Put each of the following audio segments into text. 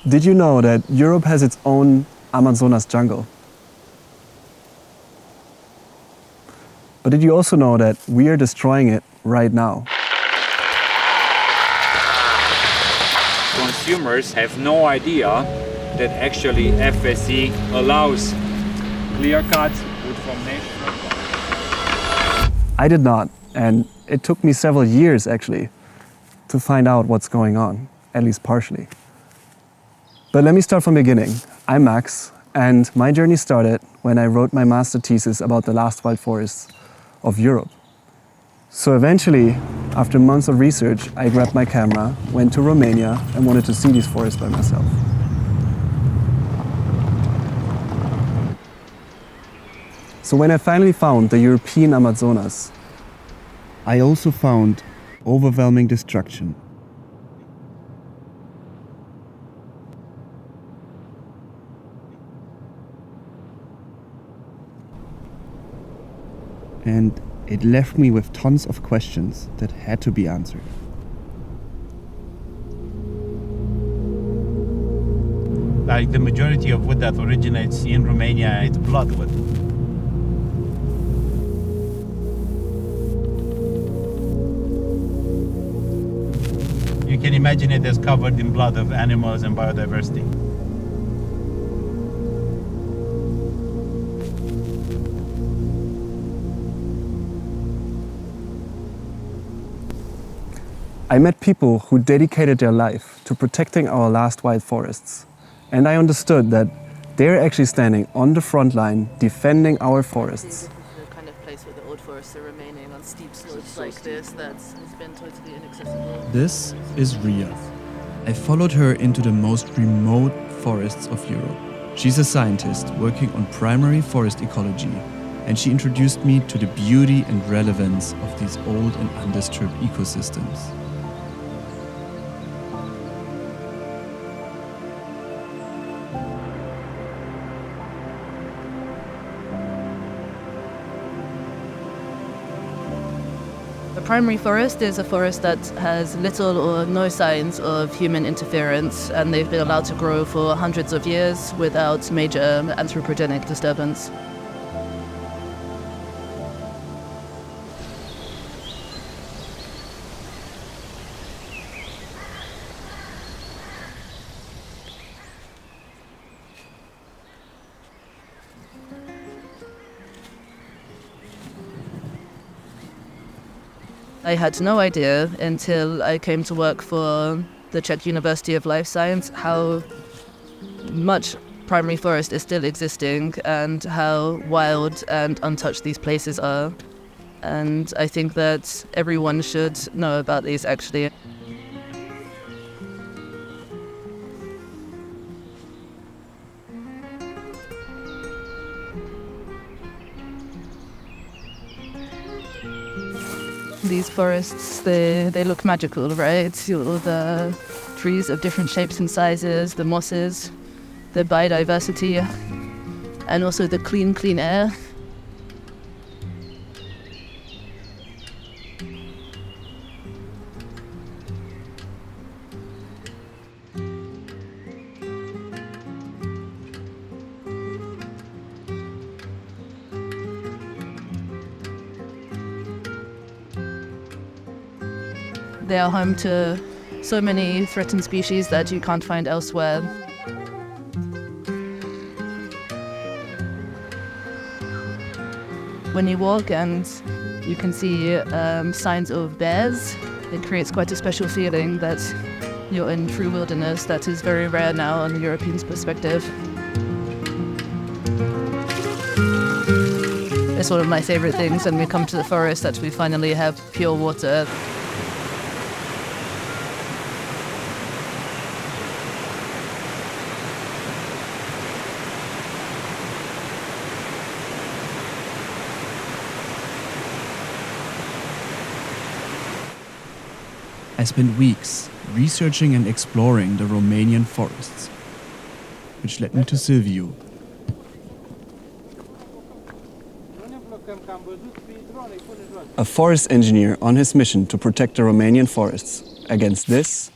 Did you know that Europe has its own Amazonas jungle? But did you also know that we are destroying it right now? Consumers have no idea that actually FSC allows clear-cut wood from nature. I did not, and it took me several years actually to find out what's going on, at least partially. But let me start from the beginning. I'm Max, and my journey started when I wrote my master thesis about the last wild forests of Europe. So eventually, after months of research, I grabbed my camera, went to Romania, and wanted to see these forests by myself. So when I finally found the European Amazonas, I also found overwhelming destruction. And it left me with tons of questions that had to be answered. Like the majority of wood that originates in Romania, it's bloodwood. You can imagine it as covered in blood of animals and biodiversity. I met people who dedicated their life to protecting our last wild forests. And I understood that they're actually standing on the front line defending our forests. The kind of place where the old forests are remaining on steep slopes like this that's been totally inaccessible. This is Rhiannon. I followed her into the most remote forests of Europe. She's a scientist working on primary forest ecology, and she introduced me to the beauty and relevance of these old and undisturbed ecosystems. A primary forest is a forest that has little or no signs of human interference, and they've been allowed to grow for hundreds of years without major anthropogenic disturbance. I had no idea until I came to work for the Czech University of Life Science how much primary forest is still existing and how wild and untouched these places are. And I think that everyone should know about these actually. These forests, they look magical, right? All the trees of different shapes and sizes, the mosses, the biodiversity, and also the clean air. They are home to so many threatened species that you can't find elsewhere. When you walk and you can see signs of bears, it creates quite a special feeling that you're in true wilderness that is very rare now on the European's perspective. It's one of my favorite things when we come to the forest that we finally have pure water. I spent weeks researching and exploring the Romanian forests, which led me to Silviu. A forest engineer on his mission to protect the Romanian forests against this,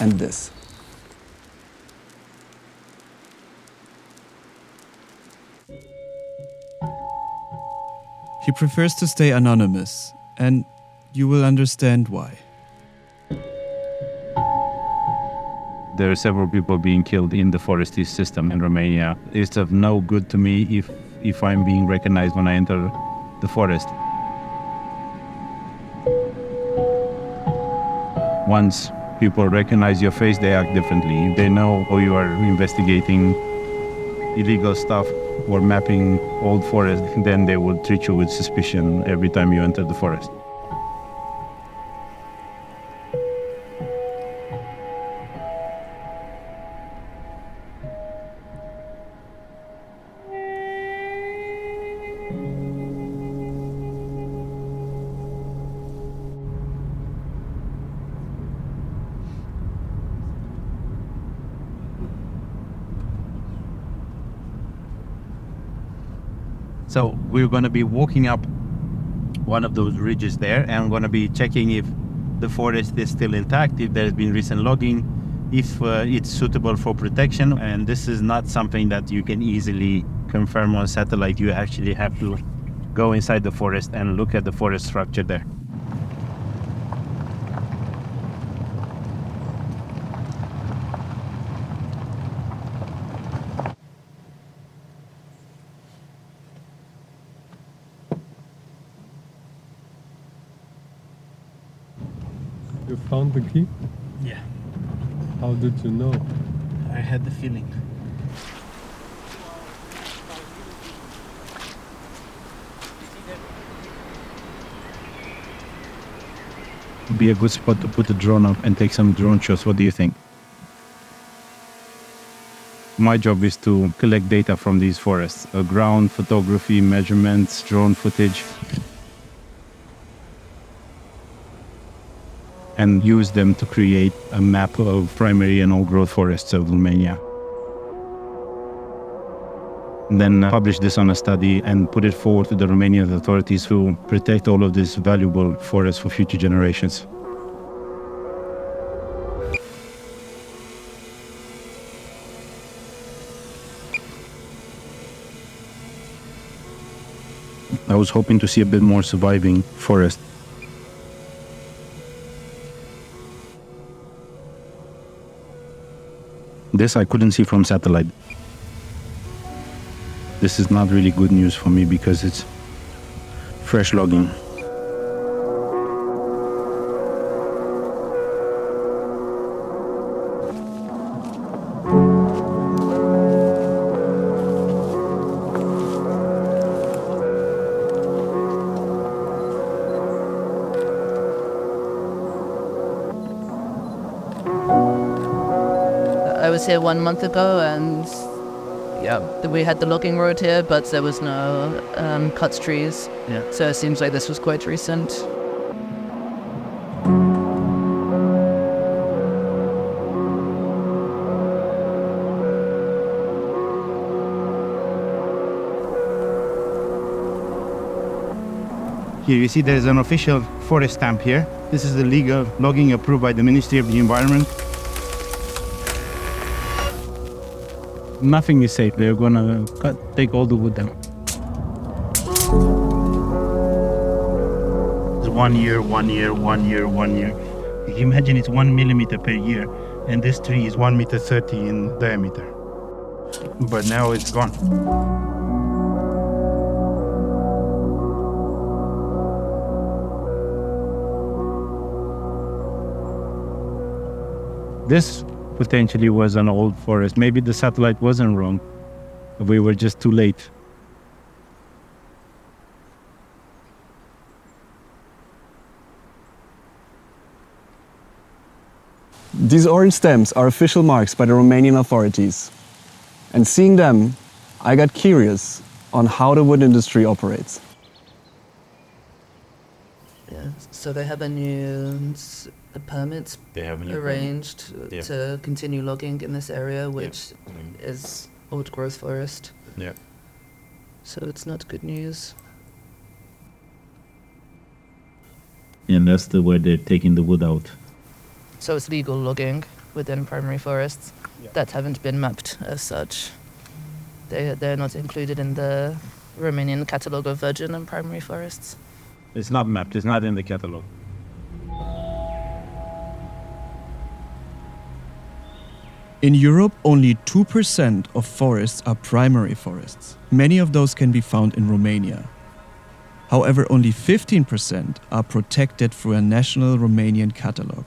and this. prefers to stay anonymous, and you will understand why. There are several people being killed in the forestry system in Romania. It's of no good to me if I'm being recognized when I enter the forest. Once people recognize your face, they act differently. If they know you are investigating illegal stuff or mapping old forest, then they will treat you with suspicion every time you enter the forest. So we're going to be walking up one of those ridges there, and I'm going to be checking if the forest is still intact, if there's been recent logging, if it's suitable for protection. And this is not something that you can easily confirm on satellite. You actually have to go inside the forest and look at the forest structure there. You found the key? Yeah, How did you know? I had the feeling. Be a good spot to put the drone up and take some drone shots. What do you think? My job is to collect data from these forests, ground photography, measurements, drone footage, and use them to create a map of primary and old-growth forests of Romania. And then publish this on a study and put it forward to the Romanian authorities who protect all of these valuable forests for future generations. I was hoping to see a bit more surviving forest. This I couldn't see from satellite. This is not really good news for me because it's fresh logging. I was here 1 month ago, and yeah, we had the logging road here, but there was no cut trees. Yeah. So it seems like this was quite recent. Here you see there's an official forest stamp here. This is the legal logging approved by the Ministry of the Environment. Nothing is safe. They're gonna take all the wood down. It's 1 year, 1 year, 1 year, 1 year. You can imagine it's 1 millimeter per year, and this tree is 1.30 meters in diameter. But now it's gone. This potentially was an old forest. Maybe the satellite wasn't wrong. We were just too late. These orange stems are official marks by the Romanian authorities. And seeing them, I got curious on how the wood industry operates. Yeah. So they have a new permits They have a new arranged Yeah. to continue logging in this area, which is old growth forest. Yeah. So it's not good news. And that's where they're taking the wood out. So it's legal logging within primary forests that haven't been mapped as such. They're not included in the Romanian catalogue of virgin and primary forests. It's not mapped, it's not in the catalog. In Europe, only 2% of forests are primary forests. Many of those can be found in Romania. However, only 15% are protected through a national Romanian catalogue.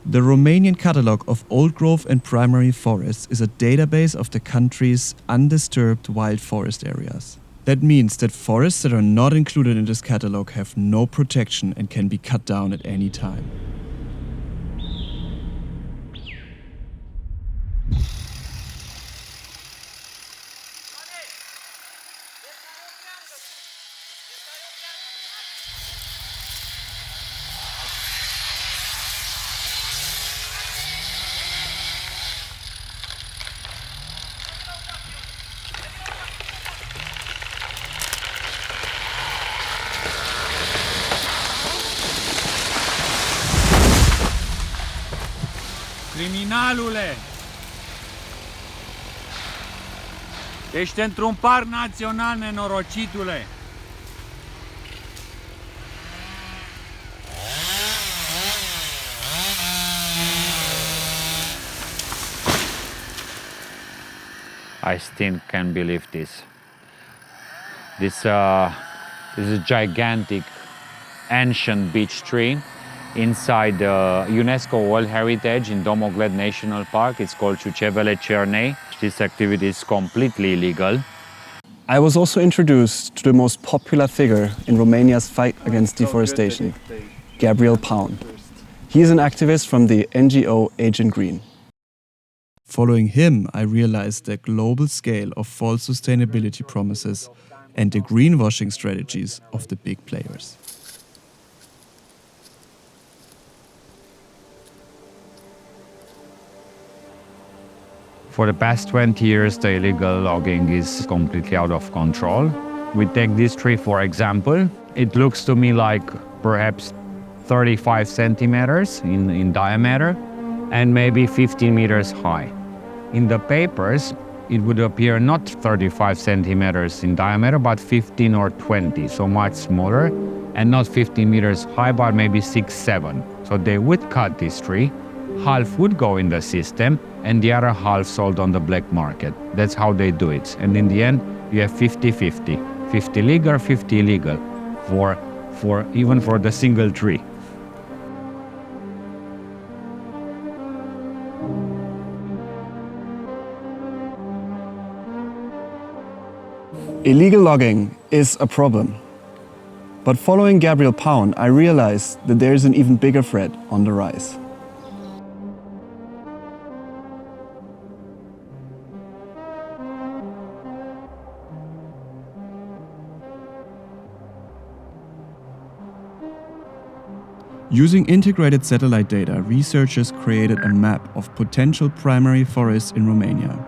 The Romanian Catalogue of Old Growth and Primary Forests is a database of the country's undisturbed wild forest areas. That means that forests that are not included in this catalogue have no protection and can be cut down at any time. Criminalule! Ești într-un parc național, nenorocitule! I still can't believe this. This is a gigantic ancient beech tree inside the UNESCO World Heritage in Domogled National Park. It's called Ciucevele Cernei. This activity is completely illegal. I was also introduced to the most popular figure in Romania's fight against deforestation, Gabriel Paun. He is an activist from the NGO Agent Green. Following him, I realized the global scale of false sustainability promises and the greenwashing strategies of the big players. For the past 20 years, the illegal logging is completely out of control. We take this tree, for example. It looks to me like perhaps 35 centimeters in diameter and maybe 15 meters high. In the papers, it would appear not 35 centimeters in diameter, but 15 or 20, so much smaller, and not 15 meters high, but maybe 6, 7. So they would cut this tree, half would go in the system, and the other half sold on the black market. That's how they do it. And in the end, you have 50-50. 50 legal, 50 illegal, even for the single tree. Illegal logging is a problem. But following Gabriel Paun, I realized that there is an even bigger threat on the rise. Using integrated satellite data, researchers created a map of potential primary forests in Romania.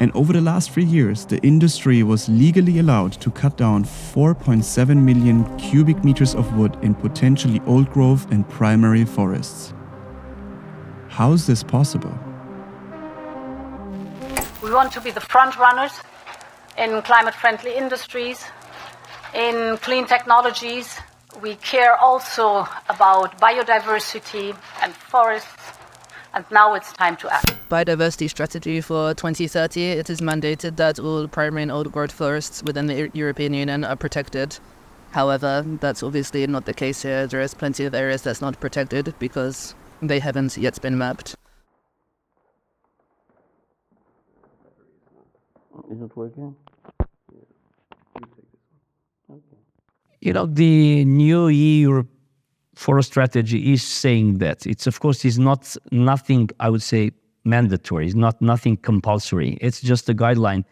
And over the last 3 years, the industry was legally allowed to cut down 4.7 million cubic meters of wood in potentially old growth and primary forests. How is this possible? We want to be the front runners in climate-friendly industries, in clean technologies. We care also about biodiversity and forests, and now it's time to act. Biodiversity strategy for 2030, it is mandated that all primary and old growth forests within the European Union are protected. However, that's obviously not the case here. There is plenty of areas that's not protected because they haven't yet been mapped. Is it working? You know, the new EU forest strategy is saying that it's, of course, is not nothing, I would say, mandatory. It's not nothing compulsory. It's just a guideline.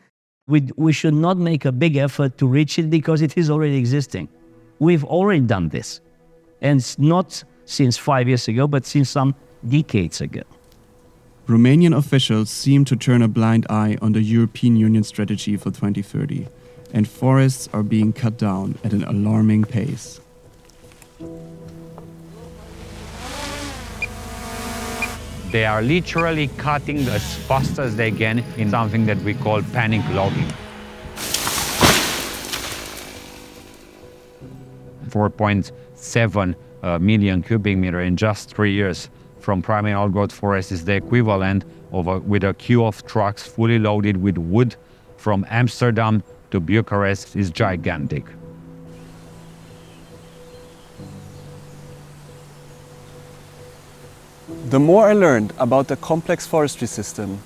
We should not make a big effort to reach it because it is already existing. We've already done this. And it's not since 5 years ago, but since some decades ago. Romanian officials seem to turn a blind eye on the European Union strategy for 2030, and forests are being cut down at an alarming pace. They are literally cutting as fast as they can in something that we call panic logging. 4.7 million cubic meter in just 3 years from primary outgrowth forest is the equivalent of with a queue of trucks fully loaded with wood from Amsterdam to Bucharest is gigantic. The more I learned about the complex forestry system,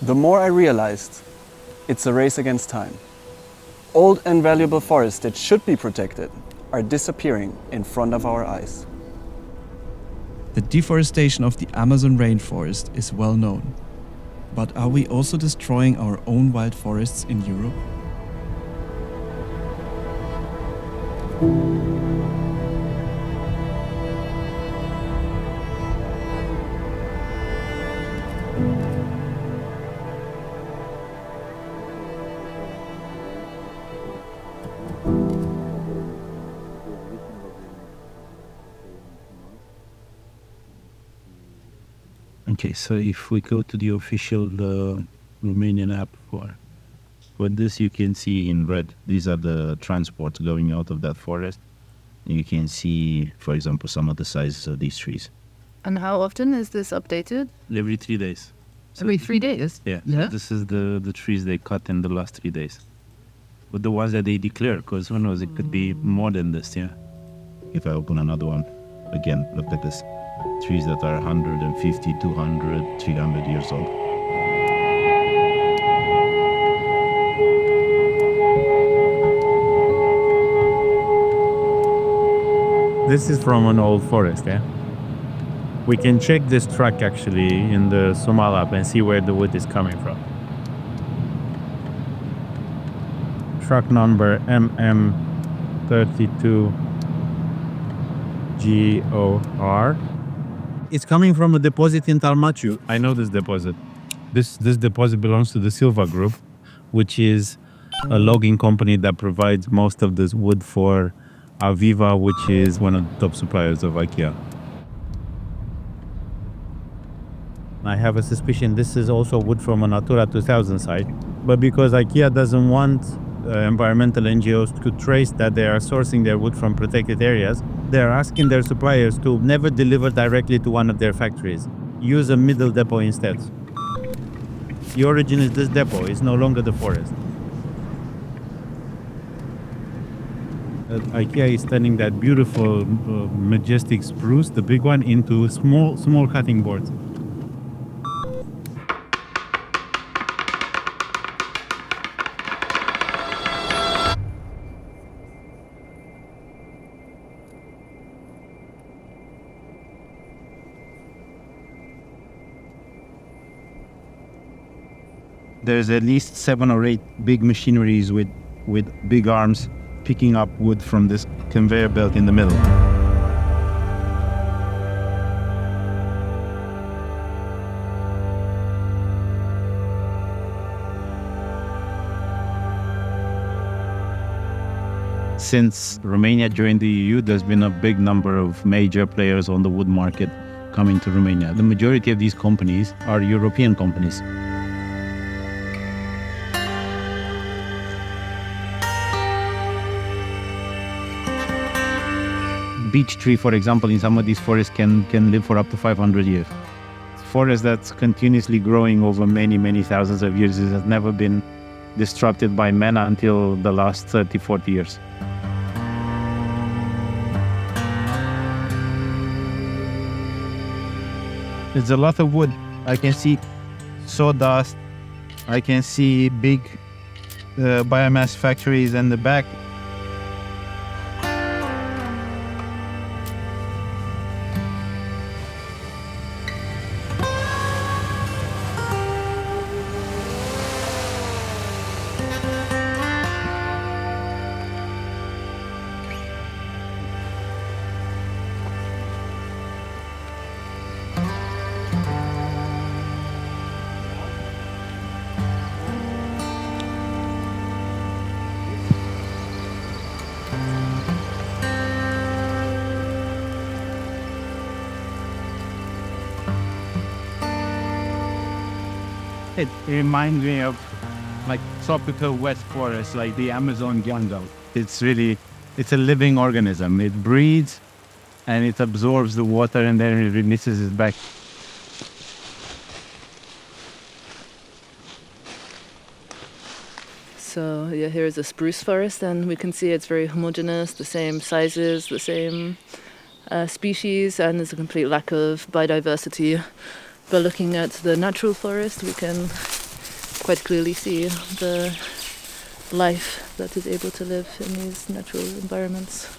the more I realized it's a race against time. Old and valuable forests that should be protected are disappearing in front of our eyes. The deforestation of the Amazon rainforest is well known. But are we also destroying our own wild forests in Europe? Okay, so if we go to the official Romanian app for this, you can see in red, these are the transports going out of that forest. You can see, for example, some of the sizes of these trees. And how often is this updated? Every 3 days. Every 3 days? Yeah. So this is the trees they cut in the last 3 days. But the ones that they declare, because who knows, it could be more than this, yeah. If I open another one, again, look at this. Trees that are 150, 200, 300 years old. This is from an old forest, yeah? We can check this truck actually in the Somal app and see where the wood is coming from. Truck number MM32GOR. It's coming from a deposit in Talmaciu. I know this deposit. This deposit belongs to the Silva Group, which is a logging company that provides most of this wood for Aviva, which is one of the top suppliers of IKEA. I have a suspicion this is also wood from a Natura 2000 site, but because IKEA doesn't want environmental NGOs to trace that they are sourcing their wood from protected areas, they are asking their suppliers to never deliver directly to one of their factories. Use a middle depot instead. The origin is this depot, it's no longer the forest. IKEA is turning that beautiful, majestic spruce, the big one, into small cutting boards. There's at least 7 or 8 big machineries with big arms picking up wood from this conveyor belt in the middle. Since Romania joined the EU, there's been a big number of major players on the wood market coming to Romania. The majority of these companies are European companies. Beech tree, for example, in some of these forests can live for up to 500 years. Forest that's continuously growing over many thousands of years. It has never been disrupted by man until the last 30, 40 years. There's a lot of wood. I can see sawdust. I can see big biomass factories in the back. It reminds me of like tropical wet forest, like the Amazon jungle. It's a living organism. It breathes and it absorbs the water and then it releases it back. So yeah, here is a spruce forest, and we can see it's very homogeneous, the same sizes, the same species, and there's a complete lack of biodiversity. But looking at the natural forest, we can quite clearly see the life that is able to live in these natural environments.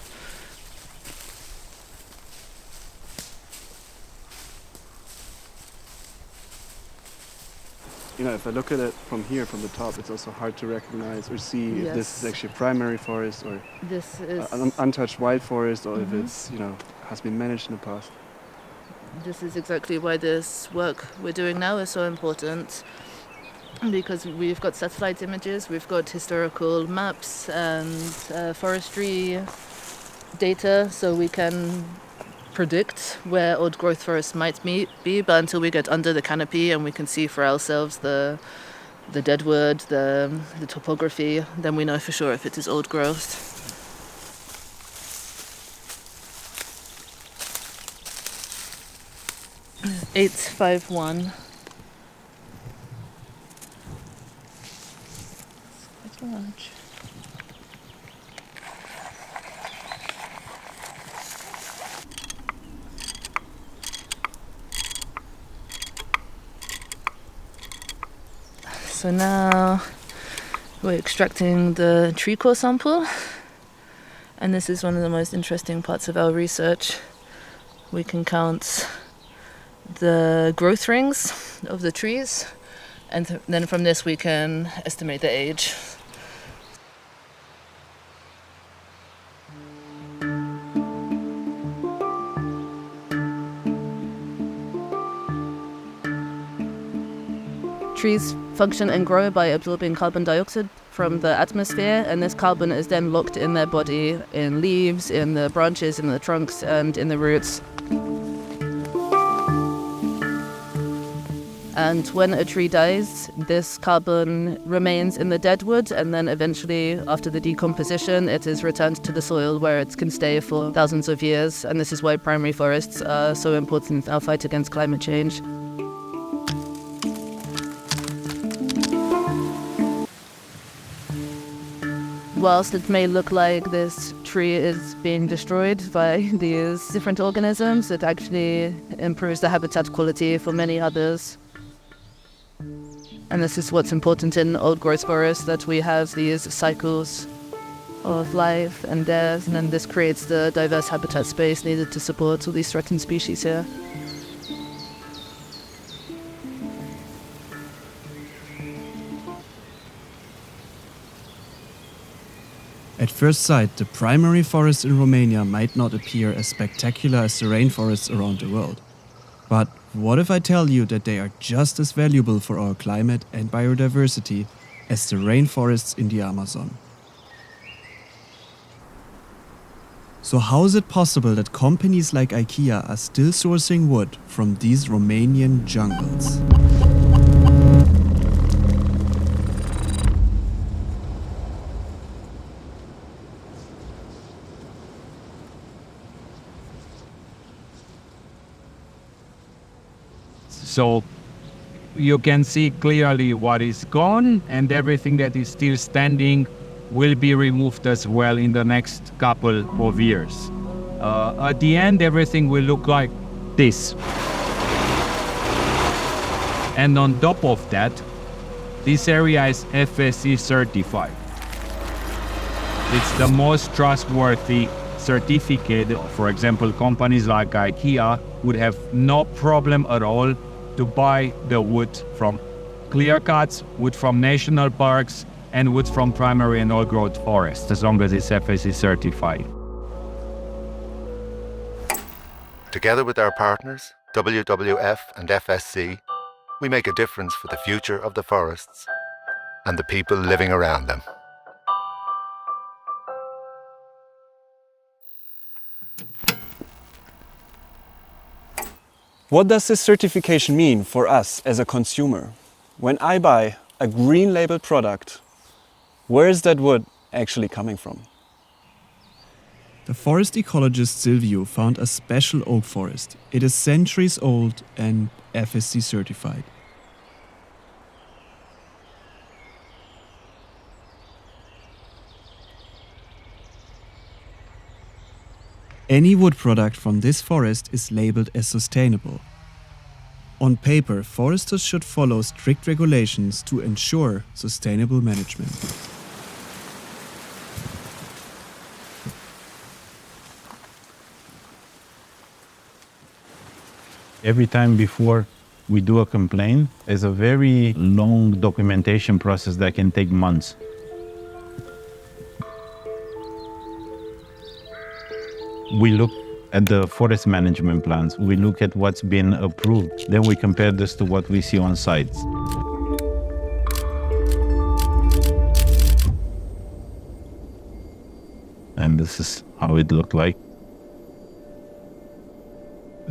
You know, if I look at it from here, from the top, it's also hard to recognize or see if this is Yes. actually a primary forest or This is an untouched wild forest, or if it's, has been managed in the past. This is exactly why this work we're doing now is so important, because we've got satellite images, we've got historical maps and forestry data, so we can predict where old growth forests might be, but until we get under the canopy and we can see for ourselves the deadwood, the topography, then we know for sure if it is old growth. (851). It's quite large. So now we're extracting the tree core sample, and this is one of the most interesting parts of our research. We can count the growth rings of the trees, and then from this we can estimate the age. Trees function and grow by absorbing carbon dioxide from the atmosphere, and this carbon is then locked in their body, in leaves, in the branches, in the trunks, and in the roots. And when a tree dies, this carbon remains in the deadwood, and then eventually, after the decomposition, it is returned to the soil where it can stay for thousands of years. And this is why primary forests are so important in our fight against climate change. Whilst it may look like this tree is being destroyed by these different organisms, it actually improves the habitat quality for many others. And this is what's important in old growth forests, that we have these cycles of life and death, and then this creates the diverse habitat space needed to support all these threatened species here. At first sight, the primary forest in Romania might not appear as spectacular as the rainforests around the world. But what if I tell you that they are just as valuable for our climate and biodiversity as the rainforests in the Amazon? So how is it possible that companies like IKEA are still sourcing wood from these Romanian jungles? So you can see clearly what is gone, and everything that is still standing will be removed as well in the next couple of years. At the end, everything will look like this. And on top of that, this area is FSC certified. It's the most trustworthy certificate. For example, companies like IKEA would have no problem at all to buy the wood from clear cuts, wood from national parks, and wood from primary and old growth forests, as long as it's FSC certified. Together with our partners, WWF and FSC, we make a difference for the future of the forests and the people living around them. What does this certification mean for us as a consumer? When I buy a green labeled product, where is that wood actually coming from? The forest ecologist Silviu found a special oak forest. It is centuries old and FSC certified. Any wood product from this forest is labeled as sustainable. On paper, foresters should follow strict regulations to ensure sustainable management. Every time before we do a complaint, there's a very long documentation process that can take months. We look at the forest management plans, we look at what's been approved, then we compare this to what we see on sites. And this is how it looked like.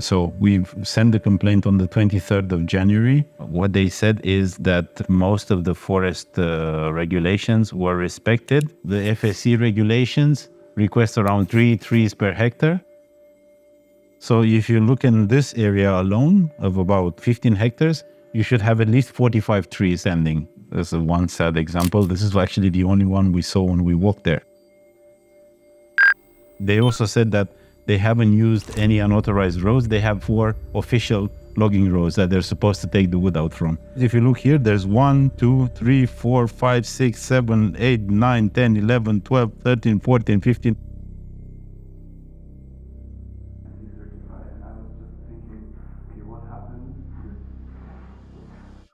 So we've sent the complaint on the 23rd of January. What they said is that most of the forest regulations were respected. The FSC regulations request around 3 trees per hectare. So if you look in this area alone of about 15 hectares, you should have at least 45 trees standing. This is one sad example. This is actually the only one we saw when we walked there. They also said that they haven't used any unauthorized roads. They have 4 official logging roads that they're supposed to take the wood out from. If you look here, there's 1, 2, 3, 4, 5, 6, 7, 8, 9, 10, 11, 12, 13, 14, 15.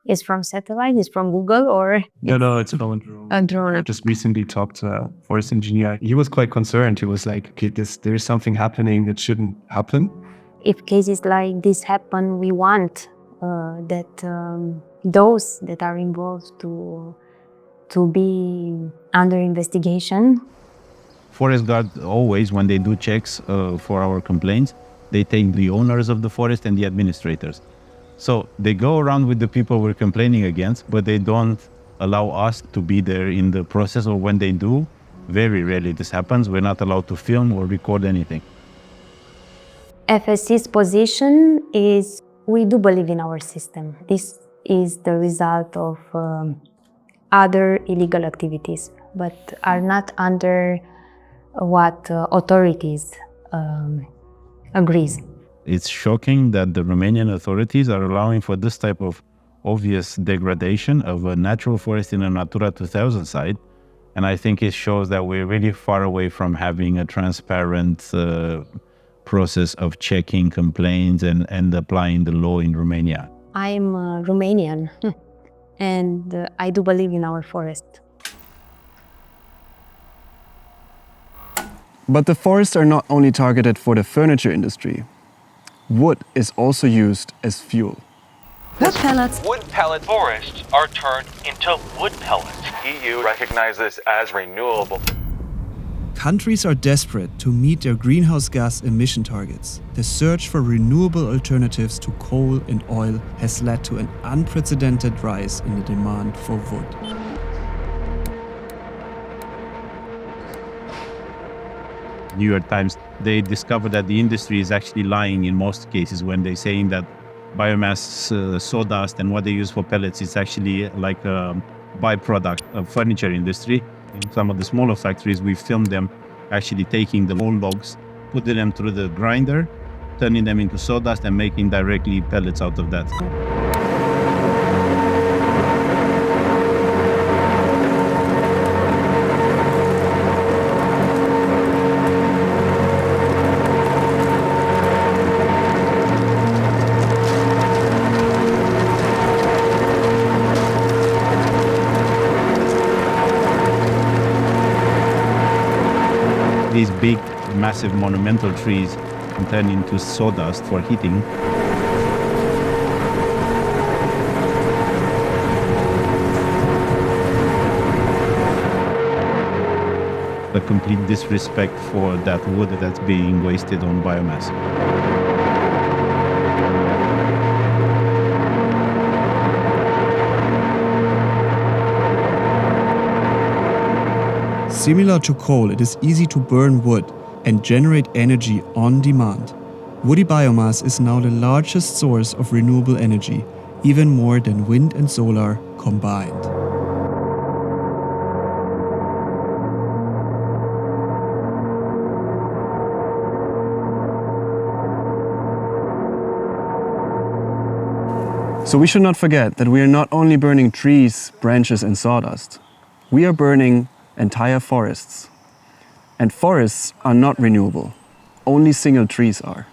Is from satellite, is from Google, or? No, it's from a drone. A drone. I just recently talked to a forest engineer. He was quite concerned. He was like, okay, there is something happening that shouldn't happen. If cases like this happen, we want that those that are involved to be under investigation. Forest Guard always, when they do checks for our complaints, they take the owners of the forest and the administrators. So they go around with the people we're complaining against, but they don't allow us to be there in the process, or when they do, very rarely this happens, we're not allowed to film or record anything. FSC's position is we do believe in our system. This is the result of other illegal activities, but are not under what authorities agrees. It's shocking that the Romanian authorities are allowing for this type of obvious degradation of a natural forest in a Natura 2000 site. And I think it shows that we're really far away from having a transparent process of checking complaints and applying the law in Romania. I'm Romanian and I do believe in our forest. But the forests are not only targeted for the furniture industry. Wood is also used as fuel. Wood pellets. Wood pellet forests are turned into wood pellets. EU recognizes this as renewable. Countries are desperate to meet their greenhouse gas emission targets. The search for renewable alternatives to coal and oil has led to an unprecedented rise in the demand for wood. New York Times, they discovered that the industry is actually lying in most cases when they're saying that biomass sawdust and what they use for pellets is actually like a byproduct of furniture industry. In some of the smaller factories, we filmed them actually taking the old logs, putting them through the grinder, turning them into sawdust and making directly pellets out of that. These big, massive monumental trees can turn into sawdust for heating. A complete disrespect for that wood that's being wasted on biomass. Similar to coal, it is easy to burn wood and generate energy on demand. Woody biomass is now the largest source of renewable energy, even more than wind and solar combined. So we should not forget that we are not only burning trees, branches and sawdust. We are burning entire forests. And forests are not renewable. Only single trees are.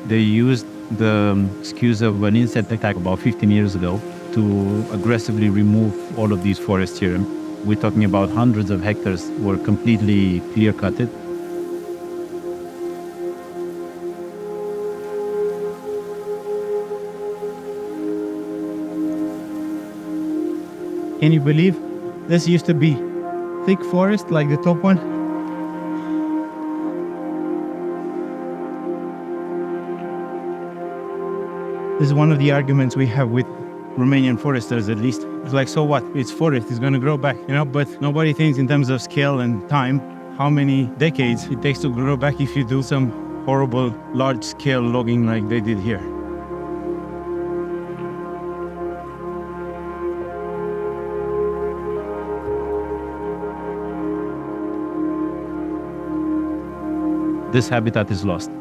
They used the excuse of an insect attack about 15 years ago to aggressively remove all of these forests here. We're talking about hundreds of hectares were completely clear-cutted. Can you believe this used to be thick forest like the top one? This is one of the arguments we have with Romanian foresters, at least. It's like, so what? It's forest, it's gonna grow back, but nobody thinks in terms of scale and time, how many decades it takes to grow back if you do some horrible large-scale logging like they did here. This habitat is lost.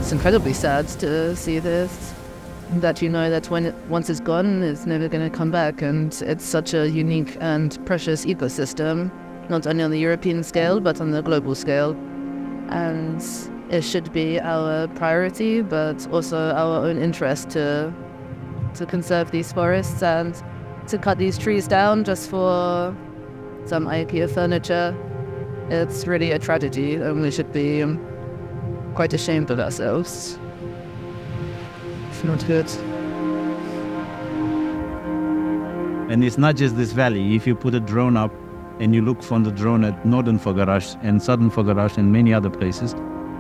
It's incredibly sad to see this, that that once it's gone, it's never going to come back, and it's such a unique and precious ecosystem, not only on the European scale, but on the global scale. And it should be our priority, but also our own interest to conserve these forests and to cut these trees down just for some IKEA furniture. It's really a tragedy, and we should be quite ashamed of ourselves. It's not good. And it's not just this valley. If you put a drone up and you look from the drone at northern Făgăraș and southern Făgăraș and many other places,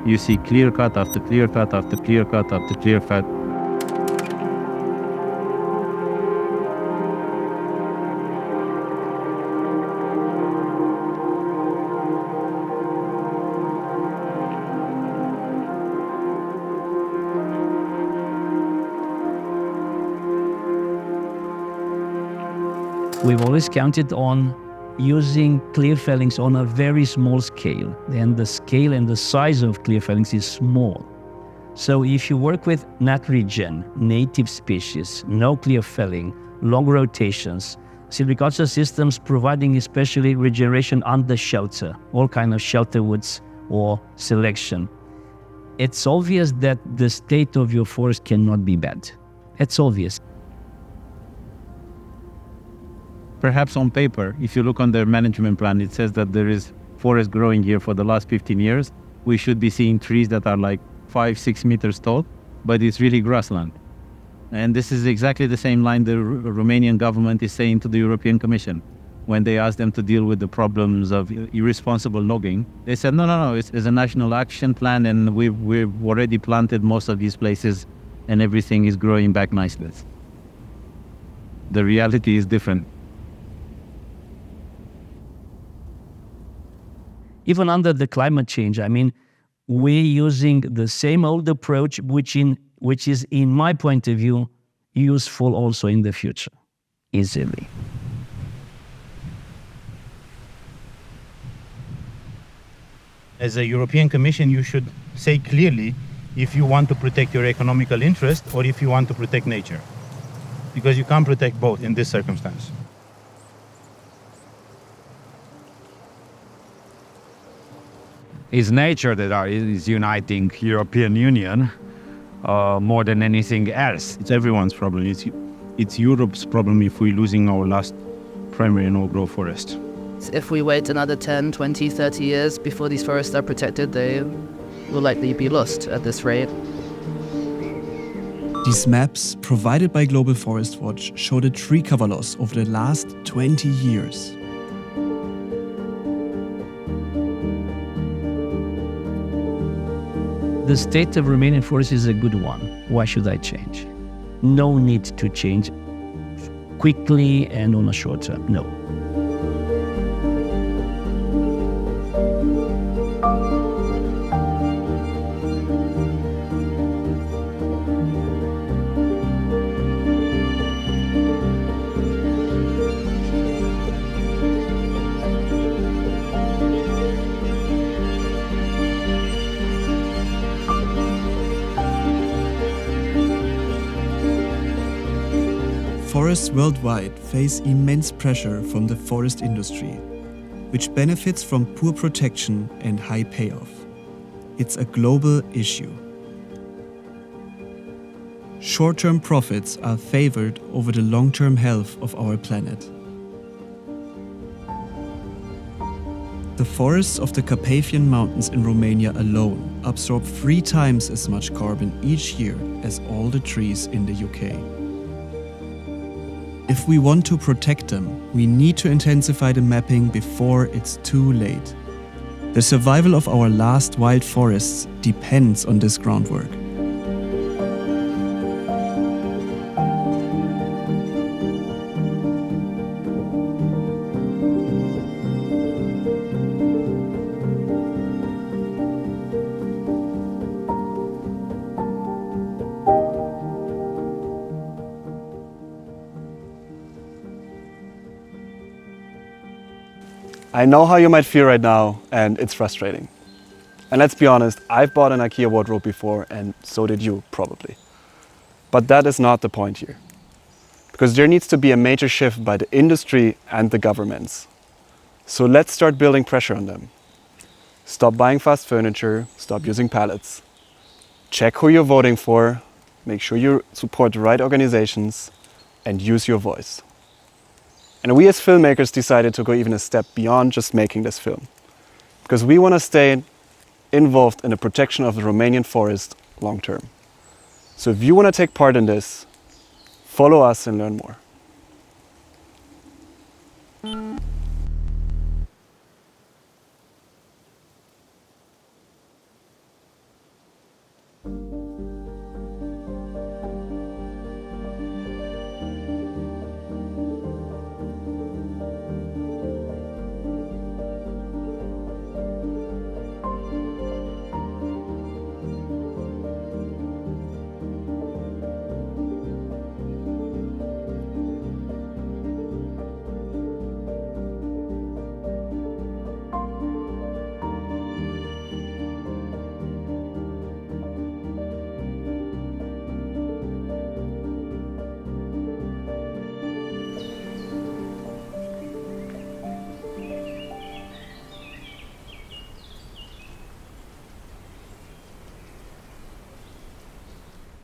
you see clear cut after clear cut after clear cut after clear cut. We've always counted on using clear fellings on a very small scale, and the scale and the size of clear fellings is small. So if you work with nat regen, native species, no clear felling, long rotations, silviculture systems providing especially regeneration under shelter, all kind of shelter woods or selection, it's obvious that the state of your forest cannot be bad. It's obvious. Perhaps on paper, if you look on their management plan, it says that there is forest growing here for the last 15 years. We should be seeing trees that are like 5-6 meters tall, but it's really grassland. And this is exactly the same line the Romanian government is saying to the European Commission. When they asked them to deal with the problems of irresponsible logging, they said, no, it's a national action plan and we've already planted most of these places and everything is growing back nicely. The reality is different. Even under the climate change, we're using the same old approach, which is, in my point of view, useful also in the future, easily. As a European Commission, you should say clearly if you want to protect your economical interest or if you want to protect nature. Because you can't protect both in this circumstance. It's nature that is uniting European Union more than anything else. It's everyone's problem. It's Europe's problem if we're losing our last primary and old-growth forest. If we wait another 10, 20, 30 years before these forests are protected, they will likely be lost at this rate. These maps, provided by Global Forest Watch, show the tree cover loss over the last 20 years. The state of Romanian forest is a good one. Why should I change? No need to change quickly and on a short term, no. Forests worldwide face immense pressure from the forest industry, which benefits from poor protection and high payoff. It's a global issue. Short-term profits are favored over the long-term health of our planet. The forests of the Carpathian Mountains in Romania alone absorb 3 times as much carbon each year as all the trees in the UK. If we want to protect them, we need to intensify the mapping before it's too late. The survival of our last wild forests depends on this groundwork. I know how you might feel right now, and it's frustrating. And let's be honest, I've bought an IKEA wardrobe before, and so did you, probably. But that is not the point here. Because there needs to be a major shift by the industry and the governments. So let's start building pressure on them. Stop buying fast furniture, stop using pallets. Check who you're voting for, make sure you support the right organizations, and use your voice. And we as filmmakers decided to go even a step beyond just making this film. Because we want to stay involved in the protection of the Romanian forest long term. So if you want to take part in this, follow us and learn more.